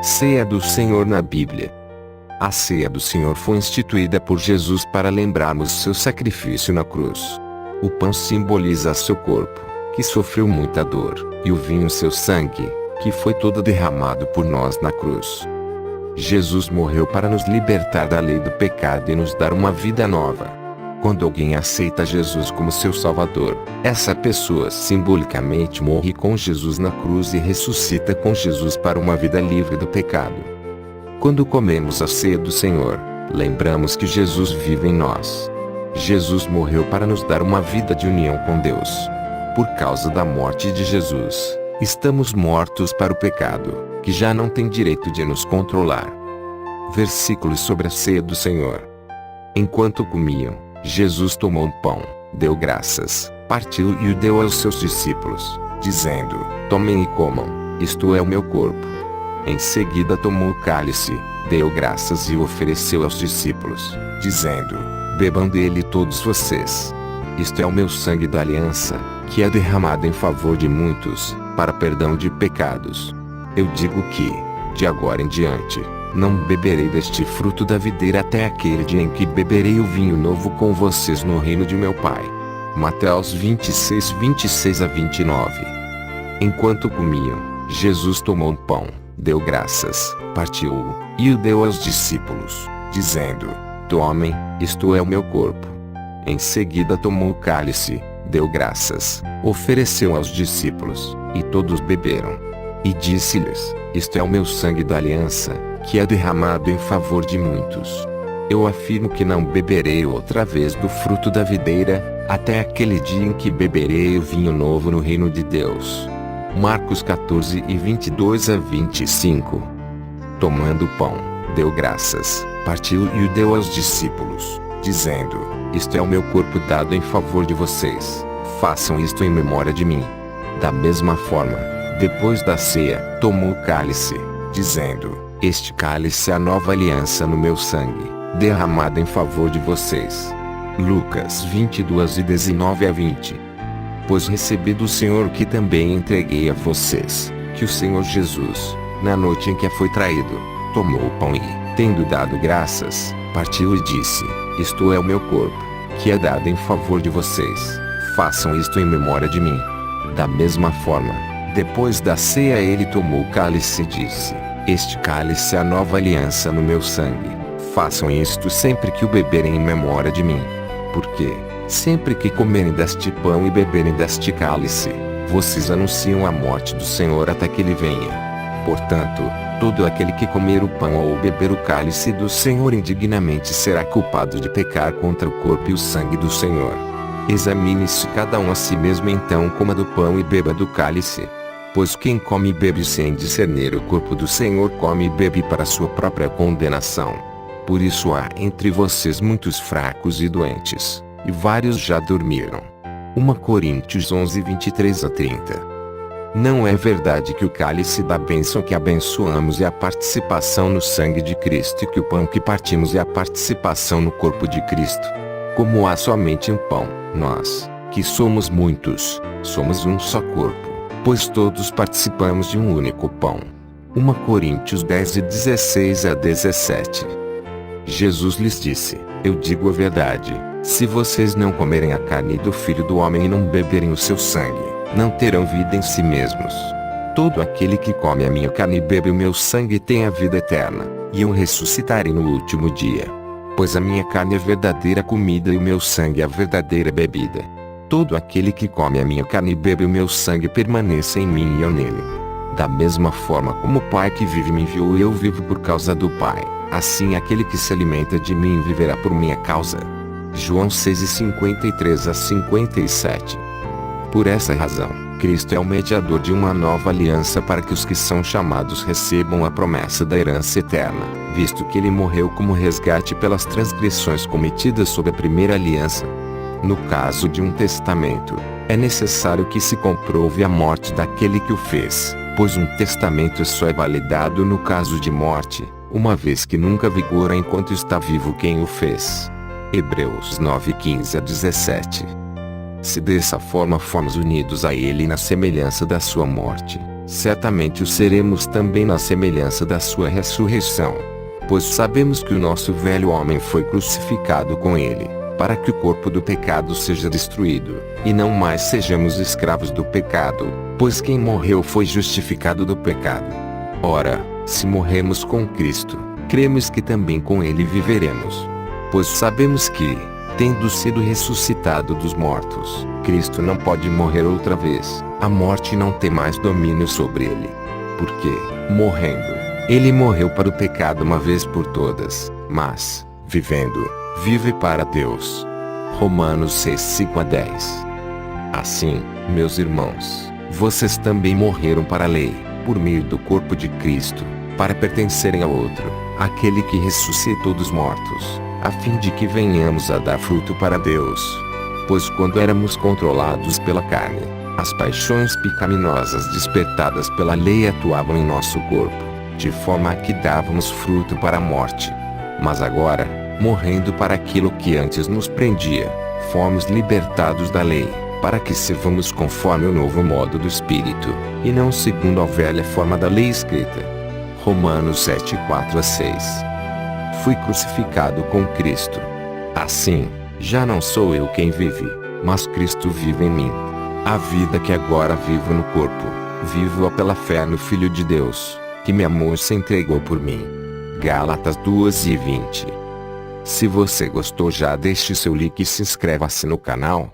Ceia do Senhor na Bíblia. A ceia do Senhor foi instituída por Jesus para lembrarmos seu sacrifício na cruz. O pão simboliza seu corpo, que sofreu muita dor, e o vinho seu sangue, que foi todo derramado por nós na cruz. Jesus morreu para nos libertar da lei do pecado e nos dar uma vida nova. Quando alguém aceita Jesus como seu Salvador, essa pessoa simbolicamente morre com Jesus na cruz e ressuscita com Jesus para uma vida livre do pecado. Quando comemos a ceia do Senhor, lembramos que Jesus vive em nós. Jesus morreu para nos dar uma vida de união com Deus. Por causa da morte de Jesus, estamos mortos para o pecado, que já não tem direito de nos controlar. Versículos sobre a ceia do Senhor. Enquanto comiam, Jesus tomou um pão, deu graças, partiu e o deu aos seus discípulos, dizendo: Tomem e comam, isto é o meu corpo. Em seguida tomou o cálice, deu graças e o ofereceu aos discípulos, dizendo: Bebam dele todos vocês. Isto é o meu sangue da aliança, que é derramado em favor de muitos, para perdão de pecados. Eu digo que, de agora em diante, não beberei deste fruto da videira até aquele dia em que beberei o vinho novo com vocês no reino de meu Pai. Mateus 26, 26 a 29. Enquanto comiam, Jesus tomou um pão, deu graças, partiu-o, e o deu aos discípulos, dizendo: Tomem, isto é o meu corpo. Em seguida tomou o cálice, deu graças, ofereceu aos discípulos, e todos beberam. E disse-lhes: Isto é o meu sangue da aliança, que é derramado em favor de muitos. Eu afirmo que não beberei outra vez do fruto da videira, até aquele dia em que beberei o vinho novo no reino de Deus. Marcos 14 e 22 a 25. Tomando o pão, deu graças, partiu e o deu aos discípulos, dizendo: Isto é o meu corpo dado em favor de vocês, façam isto em memória de mim. Da mesma forma, depois da ceia, tomou o cálice, dizendo: Este cálice é a nova aliança no meu sangue, derramado em favor de vocês. Lucas 22 e 19 a 20. Pois recebi do Senhor o que também entreguei a vocês, que o Senhor Jesus, na noite em que foi traído, tomou o pão e, tendo dado graças, partiu e disse: Isto é o meu corpo, que é dado em favor de vocês, façam isto em memória de mim. Da mesma forma, depois da ceia ele tomou o cálice e disse: Este cálice é a nova aliança no meu sangue, façam isto sempre que o beberem em memória de mim. Porque, sempre que comerem deste pão e beberem deste cálice, vocês anunciam a morte do Senhor até que ele venha. Portanto, todo aquele que comer o pão ou beber o cálice do Senhor indignamente será culpado de pecar contra o corpo e o sangue do Senhor. Examine-se cada um a si mesmo, então coma do pão e beba do cálice. Pois quem come e bebe sem discernir o corpo do Senhor come e bebe para sua própria condenação. Por isso há entre vocês muitos fracos e doentes, e vários já dormiram. 1 Coríntios 11, 23 a 30. Não é verdade que o cálice da bênção que abençoamos é a participação no sangue de Cristo e que o pão que partimos é a participação no corpo de Cristo? Como há somente um pão, nós, que somos muitos, somos um só corpo, pois todos participamos de um único pão. 1 Coríntios 10 e 16 a 17. Jesus lhes disse: Eu digo a verdade, se vocês não comerem a carne do Filho do Homem e não beberem o seu sangue, não terão vida em si mesmos. Todo aquele que come a minha carne e bebe o meu sangue tem a vida eterna, e eu ressuscitarei no último dia. Pois a minha carne é verdadeira comida e o meu sangue é a verdadeira bebida. Todo aquele que come a minha carne e bebe o meu sangue permanece em mim e eu nele. Da mesma forma como o Pai que vive me enviou e eu vivo por causa do Pai, assim aquele que se alimenta de mim viverá por minha causa. João 6 e 53 a 57. Por essa razão, Cristo é o mediador de uma nova aliança para que os que são chamados recebam a promessa da herança eterna, visto que ele morreu como resgate pelas transgressões cometidas sob a primeira aliança. No caso de um testamento, é necessário que se comprove a morte daquele que o fez, pois um testamento só é validado no caso de morte, uma vez que nunca vigora enquanto está vivo quem o fez. Hebreus 9, 15 a 17. Se dessa forma fomos unidos a ele na semelhança da sua morte, certamente o seremos também na semelhança da sua ressurreição. Pois sabemos que o nosso velho homem foi crucificado com ele, para que o corpo do pecado seja destruído, e não mais sejamos escravos do pecado, pois quem morreu foi justificado do pecado. Ora, se morremos com Cristo, cremos que também com ele viveremos. Pois sabemos que, tendo sido ressuscitado dos mortos, Cristo não pode morrer outra vez, a morte não tem mais domínio sobre ele. Porque, morrendo, ele morreu para o pecado uma vez por todas, mas, vivendo, vive para Deus. Romanos 6, 5-10. Assim, meus irmãos, vocês também morreram para a lei, por meio do corpo de Cristo, para pertencerem ao outro, aquele que ressuscitou dos mortos, a fim de que venhamos a dar fruto para Deus. Pois quando éramos controlados pela carne, as paixões pecaminosas despertadas pela lei atuavam em nosso corpo, de forma que dávamos fruto para a morte. Mas agora, morrendo para aquilo que antes nos prendia, fomos libertados da lei, para que sirvamos conforme o novo modo do Espírito, e não segundo a velha forma da lei escrita. Romanos 7, 4-6. Fui crucificado com Cristo. Assim, já não sou eu quem vive, mas Cristo vive em mim. A vida que agora vivo no corpo, vivo-a pela fé no Filho de Deus, que me amou e se entregou por mim. Gálatas 2:20. Se você gostou, já deixe seu like e se inscreva-se no canal.